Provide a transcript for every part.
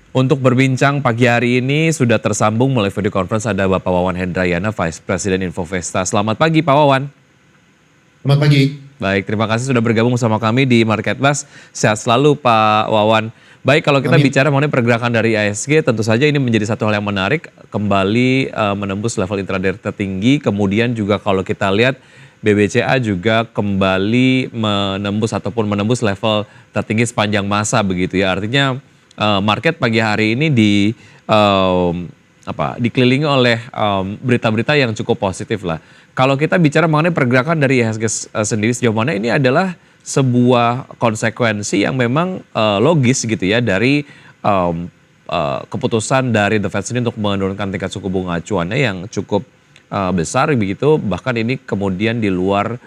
Untuk berbincang pagi hari ini sudah tersambung melalui video conference ada Bapak Wawan Hendrayana, Vice President Infovesta. Selamat pagi Pak Wawan. Selamat pagi. Baik, terima kasih sudah bergabung bersama kami di Marketplace. Sehat selalu Pak Wawan. Baik, kalau kita Amin. bicara mengenai pergerakan dari IHSG, tentu saja ini menjadi satu hal yang menarik, kembali menembus level intraday tertinggi. Kemudian juga kalau kita lihat BBCA juga kembali menembus level tertinggi sepanjang masa begitu ya. Artinya market pagi hari ini dikelilingi oleh berita-berita yang cukup positif lah. Kalau kita bicara mengenai pergerakan dari IHSG sendiri sejauh mana ini adalah sebuah konsekuensi yang memang logis gitu ya dari keputusan dari The Fed sendiri untuk menurunkan tingkat suku bunga acuannya yang cukup besar begitu, bahkan ini kemudian di luar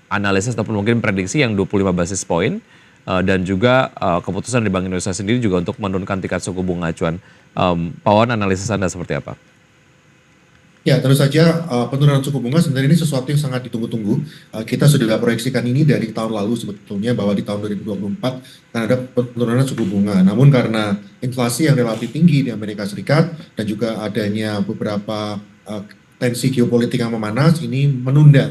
analisis ataupun mungkin prediksi yang 25 basis point dan juga keputusan dari Bank Indonesia sendiri juga untuk menurunkan tingkat suku bunga acuan. Pak Wawan, analisis Anda seperti apa? Ya, tentu saja penurunan suku bunga sebenarnya ini sesuatu yang sangat ditunggu-tunggu. Kita sudah proyeksikan ini dari tahun lalu sebetulnya bahwa di tahun 2024 akan ada penurunan suku bunga. Namun karena inflasi yang relatif tinggi di Amerika Serikat dan juga adanya beberapa tensi geopolitik yang memanas, ini menunda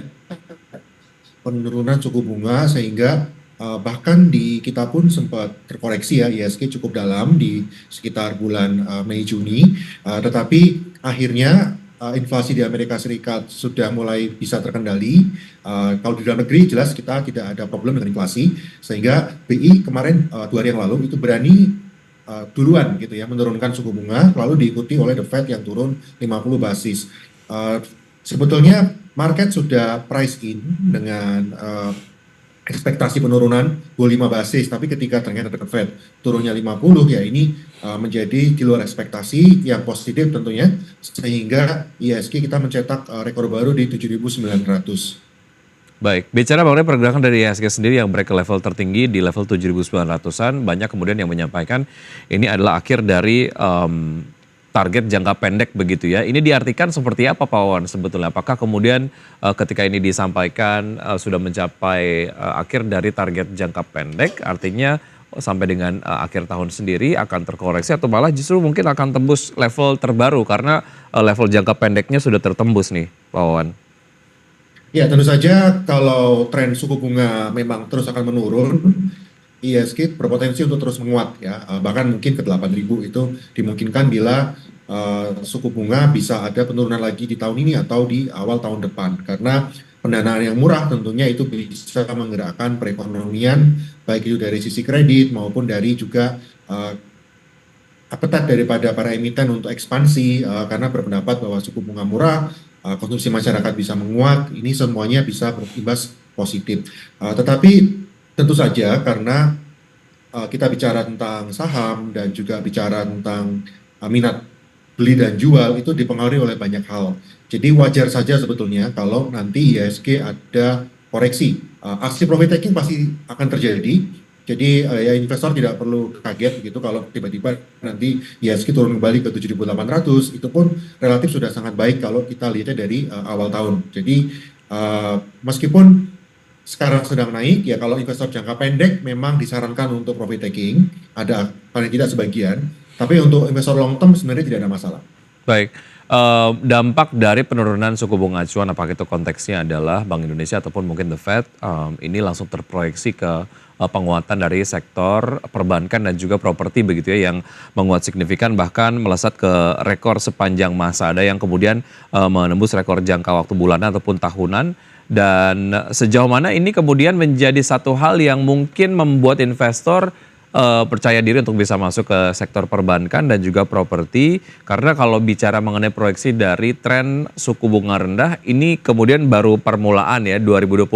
penurunan suku bunga sehingga bahkan di kita pun sempat terkoreksi ya ISG cukup dalam di sekitar bulan Mei Juni, tetapi akhirnya inflasi di Amerika Serikat sudah mulai bisa terkendali. Kalau di dalam negeri jelas kita tidak ada problem dengan inflasi, sehingga BI kemarin 2 hari yang lalu itu berani duluan gitu ya menurunkan suku bunga, lalu diikuti oleh The Fed yang turun 50 basis. Sebetulnya market sudah price in dengan ekspektasi penurunan 25 basis, tapi ketika ternyata The Fed turunnya 50 ya ini menjadi di luar ekspektasi yang positif tentunya, sehingga IHSG kita mencetak rekor baru di 7.900. Baik, bicara mengenai pergerakan dari IHSG sendiri yang break ke level tertinggi di level 7.900-an, banyak kemudian yang menyampaikan ini adalah akhir dari target jangka pendek begitu ya. Ini diartikan seperti apa Pak Wawan sebetulnya? Apakah kemudian ketika ini disampaikan sudah mencapai akhir dari target jangka pendek, artinya sampai dengan akhir tahun sendiri akan terkoreksi atau malah justru mungkin akan tembus level terbaru karena level jangka pendeknya sudah tertembus nih Pak Wawan? Ya, tentu saja kalau tren suku bunga memang terus akan menurun, IHSG berpotensi untuk terus menguat ya, bahkan mungkin ke 8.000 itu dimungkinkan bila suku bunga bisa ada penurunan lagi di tahun ini atau di awal tahun depan, karena pendanaan yang murah tentunya itu bisa menggerakkan perekonomian baik itu dari sisi kredit maupun dari juga appetite daripada para emiten untuk ekspansi, karena berpendapat bahwa suku bunga murah, konsumsi masyarakat bisa menguat, ini semuanya bisa berimbas positif. Tetapi tentu saja karena kita bicara tentang saham dan juga bicara tentang minat beli dan jual itu dipengaruhi oleh banyak hal. Jadi wajar saja sebetulnya kalau nanti IHSG ada koreksi. Aksi profit taking pasti akan terjadi. Jadi ya investor tidak perlu kaget begitu kalau tiba-tiba nanti IHSG turun kembali ke 7.800, itu pun relatif sudah sangat baik kalau kita lihatnya dari awal tahun. Jadi meskipun sekarang sedang naik, ya kalau investor jangka pendek memang disarankan untuk profit taking, ada paling tidak sebagian, tapi untuk investor long term sebenarnya tidak ada masalah. Baik, dampak dari penurunan suku bunga acuan apakah itu konteksnya adalah Bank Indonesia ataupun mungkin The Fed, ini langsung terproyeksi ke penguatan dari sektor perbankan dan juga properti begitu ya yang menguat signifikan bahkan melesat ke rekor sepanjang masa. Ada yang kemudian menembus rekor jangka waktu bulanan ataupun tahunan. Dan sejauh mana ini kemudian menjadi satu hal yang mungkin membuat investor percaya diri untuk bisa masuk ke sektor perbankan dan juga properti, karena kalau bicara mengenai proyeksi dari tren suku bunga rendah ini kemudian baru permulaan ya, 2025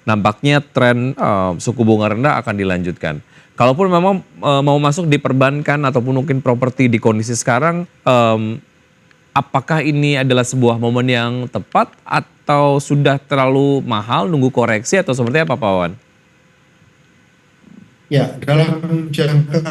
nampaknya tren suku bunga rendah akan dilanjutkan. Kalaupun memang mau masuk di perbankan ataupun mungkin properti di kondisi sekarang, apakah ini adalah sebuah momen yang tepat atau sudah terlalu mahal nunggu koreksi atau seperti apa Pak Wawan? Ya, dalam jangka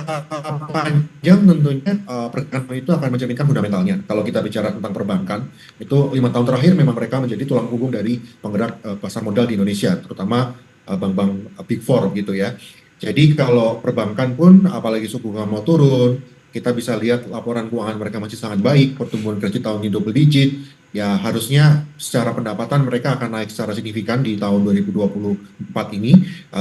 panjang tentunya pergerakan itu akan mencerminkan fundamentalnya. Kalau kita bicara tentang perbankan, itu 5 tahun terakhir memang mereka menjadi tulang punggung dari penggerak pasar modal di Indonesia, terutama bank-bank Big Four gitu ya. Jadi kalau perbankan pun, apalagi suku bunga mau turun, kita bisa lihat laporan keuangan mereka masih sangat baik, pertumbuhan kredit tahun ini double digit, ya harusnya secara pendapatan mereka akan naik secara signifikan di tahun 2024 ini,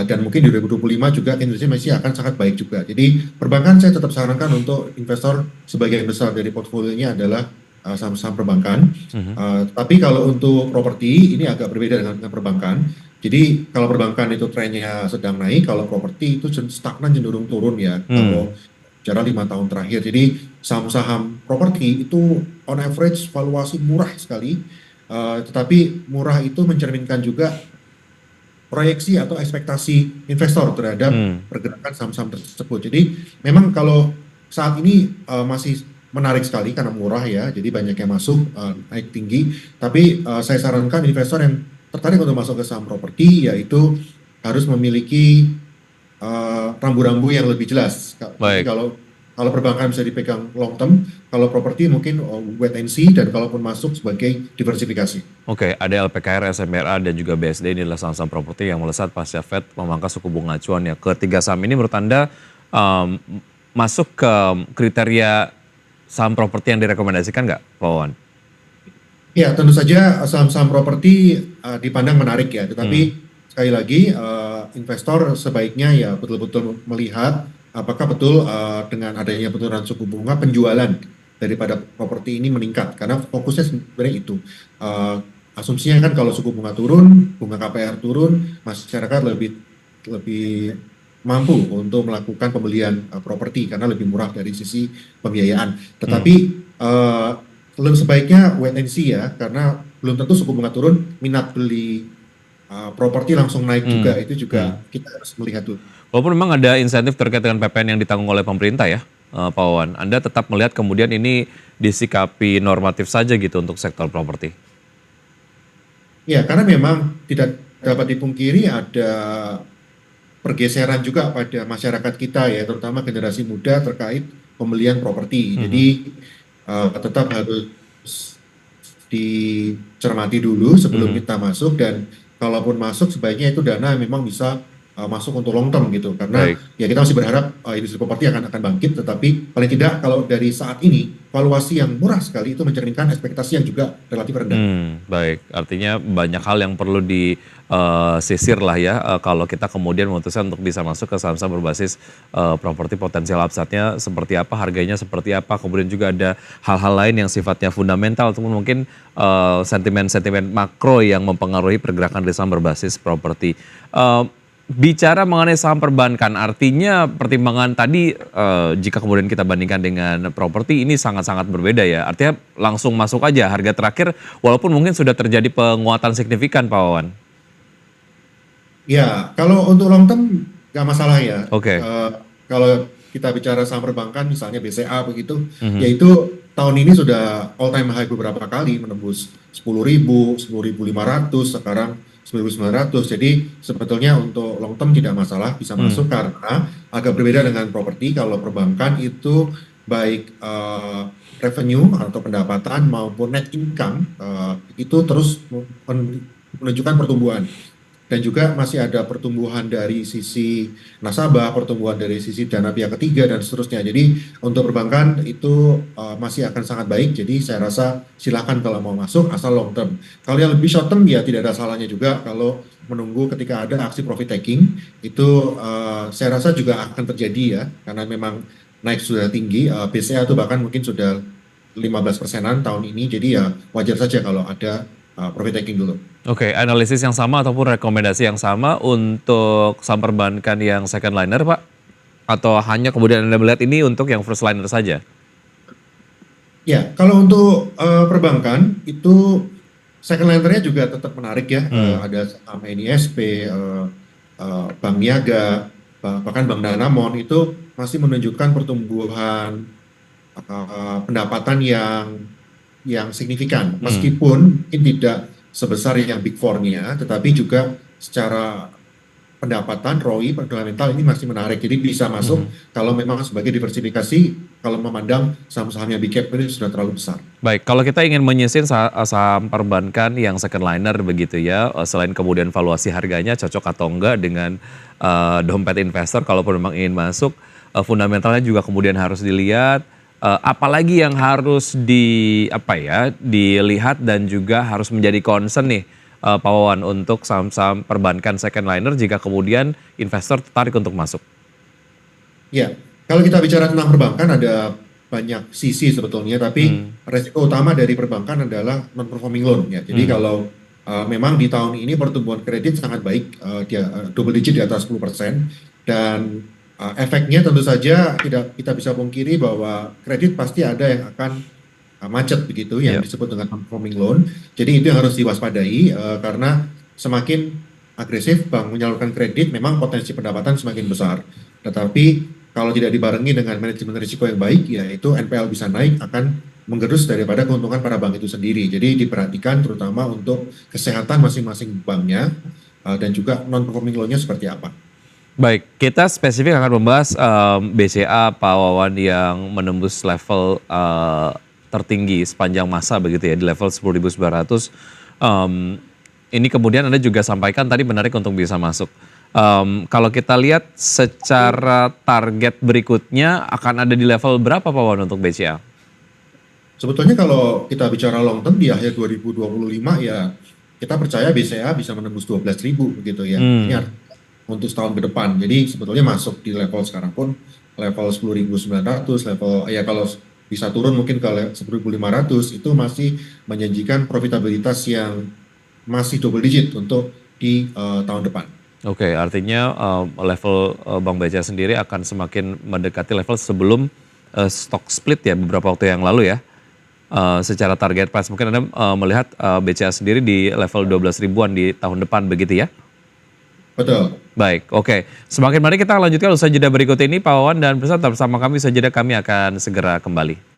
dan mungkin di 2025 juga kinerjanya masih akan sangat baik juga. Jadi perbankan saya tetap sarankan untuk investor sebagian besar dari portfolionya adalah saham-saham perbankan. Mhm. Tapi kalau untuk properti ini agak berbeda dengan perbankan. Jadi kalau perbankan itu trennya sedang naik, kalau properti itu stagnan cenderung turun ya. Hmm, Kalau bicara 5 tahun terakhir, jadi saham-saham properti itu on average valuasi murah sekali, tetapi murah itu mencerminkan juga proyeksi atau ekspektasi investor terhadap hmm. pergerakan saham-saham tersebut. Jadi memang kalau saat ini masih menarik sekali karena murah ya, jadi banyak yang masuk naik tinggi. Tapi saya sarankan investor yang tertarik untuk masuk ke saham properti yaitu harus memiliki rambu-rambu yang lebih jelas. Jadi Baik. kalau perbankan bisa dipegang long term, kalau properti mungkin wait and see dan kalaupun masuk sebagai diversifikasi. Oke, ada LPKR, SMRA, dan juga BSD. Ini adalah saham-saham properti yang melesat pasca Fed memangkas suku bunga acuan ya. Ketiga saham ini menurut Anda um, masuk ke kriteria saham properti yang direkomendasikan nggak, Pak Wawan? Ya, tentu saja saham-saham properti dipandang menarik ya, Hmm. tetapi sekali lagi investor sebaiknya ya betul-betul melihat apakah betul dengan adanya penurunan suku bunga penjualan daripada properti ini meningkat, karena fokusnya sebenarnya itu. Eh, Asumsinya kan kalau suku bunga turun, bunga KPR turun, masyarakat lebih lebih mampu untuk melakukan pembelian properti karena lebih murah dari sisi pembiayaan. Hmm. Tetapi eh, lebih sebaiknya wait and see ya, karena belum tentu suku bunga turun, minat beli properti langsung naik juga, Hmm. itu Hmm. juga kita harus melihat dulu. Walaupun memang ada insentif terkait dengan PPN yang ditanggung oleh pemerintah ya, Pak Wawan. Anda tetap melihat kemudian ini disikapi normatif saja gitu untuk sektor properti. Ya, karena memang tidak dapat dipungkiri ada pergeseran juga pada masyarakat kita ya, terutama generasi muda terkait pembelian properti. Mhm. Jadi tetap harus dicermati dulu sebelum Mhm. kita masuk, dan kalaupun masuk sebaiknya itu dana memang bisa masuk untuk long term gitu, karena Baik. ya kita masih berharap industri properti akan bangkit, tetapi paling tidak kalau dari saat ini valuasi yang murah sekali itu mencerminkan ekspektasi yang juga relatif rendah. Baik. Artinya banyak hal yang perlu disisir lah ya, kalau kita kemudian memutuskan untuk bisa masuk ke saham-saham berbasis properti, potensial upside-nya seperti apa, harganya seperti apa, kemudian juga ada hal-hal lain yang sifatnya fundamental ataupun mungkin sentimen-sentimen makro yang mempengaruhi pergerakan di saham berbasis properti. Bicara mengenai saham perbankan, artinya pertimbangan tadi jika kemudian kita bandingkan dengan properti ini sangat-sangat berbeda ya. Artinya langsung masuk aja harga terakhir walaupun mungkin sudah terjadi penguatan signifikan Pak Wawan. Ya, kalau untuk long term nggak masalah ya. Oke. Kalau kita bicara saham perbankan, misalnya BCA begitu, Mhm. yaitu tahun ini sudah all time high beberapa kali menembus 10.000, 10.500, sekarang 10.900. Jadi sebetulnya untuk long term tidak masalah, bisa Hmm. masuk, karena agak berbeda dengan properti. Kalau perbankan itu baik revenue atau pendapatan maupun net income itu terus menunjukkan pertumbuhan, dan juga masih ada pertumbuhan dari sisi nasabah, pertumbuhan dari sisi dana pihak ketiga dan seterusnya. Jadi untuk perbankan itu masih akan sangat baik. Jadi saya rasa silakan kalau mau masuk asal long term. Kalau yang lebih short term ya tidak ada salahnya juga kalau menunggu ketika ada aksi profit taking, itu saya rasa juga akan terjadi ya, karena memang naik sudah tinggi. BCA itu bahkan mungkin sudah 15%-an tahun ini. Jadi ya wajar saja kalau ada profit taking dulu. Oke, analisis yang sama ataupun rekomendasi yang sama untuk saham perbankan yang second liner Pak? Atau hanya kemudian Anda melihat ini untuk yang first liner saja? Ya, kalau untuk perbankan itu second lender-nya juga tetap menarik ya. Hmm. Ada saham NISP, Bank Niaga, bahkan Bank Danamon itu masih menunjukkan pertumbuhan pendapatan yang signifikan, Hmm. meskipun mungkin tidak sebesar yang Big Four-nya, tetapi juga secara pendapatan ROI fundamental ini masih menarik. Jadi bisa masuk kalau memang sebagai diversifikasi, kalau memandang saham-sahamnya big cap ini sudah terlalu besar. Baik, kalau kita ingin menyisir saham perbankan yang second liner begitu ya, selain kemudian valuasi harganya cocok atau enggak dengan dompet investor, kalaupun memang ingin masuk, fundamentalnya juga kemudian harus dilihat, apalagi yang harus dilihat dan juga harus menjadi concern nih, Pak Wawan, untuk saham-saham perbankan second liner jika kemudian investor tertarik untuk masuk. Ya, kalau kita bicara tentang perbankan ada banyak sisi sebetulnya, tapi resiko utama dari perbankan adalah non-performing loan ya. Jadi kalau memang di tahun ini pertumbuhan kredit sangat baik, double digit di atas 10%, dan efeknya tentu saja tidak kita bisa pungkiri bahwa kredit pasti ada yang akan macet begitu yang disebut dengan non-performing loan. Jadi itu yang harus diwaspadai karena semakin agresif bank menyalurkan kredit, memang potensi pendapatan semakin besar. Tetapi kalau tidak dibarengi dengan manajemen risiko yang baik, ya itu NPL bisa naik, akan menggerus daripada keuntungan para bank itu sendiri. Jadi diperhatikan terutama untuk kesehatan masing-masing banknya dan juga non-performing loan-nya seperti apa. Baik, kita spesifik akan membahas BCA Pak Wawan yang menembus level tertinggi sepanjang masa begitu ya, di level 10.900. Ini kemudian Anda juga sampaikan tadi menarik untuk bisa masuk. Kalau kita lihat secara target berikutnya akan ada di level berapa Pak Wawan untuk BCA? Sebetulnya kalau kita bicara long term di akhir 2025 ya kita percaya BCA bisa menembus 12.000 begitu ya. Ini untuk setahun ke depan. Jadi sebetulnya masuk di level sekarang pun level 10.900, level ya kalau bisa turun mungkin ke 10.500 itu masih menjanjikan profitabilitas yang masih double digit untuk di tahun depan. Oke, artinya level Bank BCA sendiri akan semakin mendekati level sebelum stock split ya beberapa waktu yang lalu ya. Secara target price mungkin Anda melihat BCA sendiri di level 12 ribuan di tahun depan begitu ya? Betul. Baik, oke. Semakin mari kita lanjutkan usai jeda berikut ini Pak Wawan dan pemirsa tetap bersama kami, usai jeda kami akan segera kembali.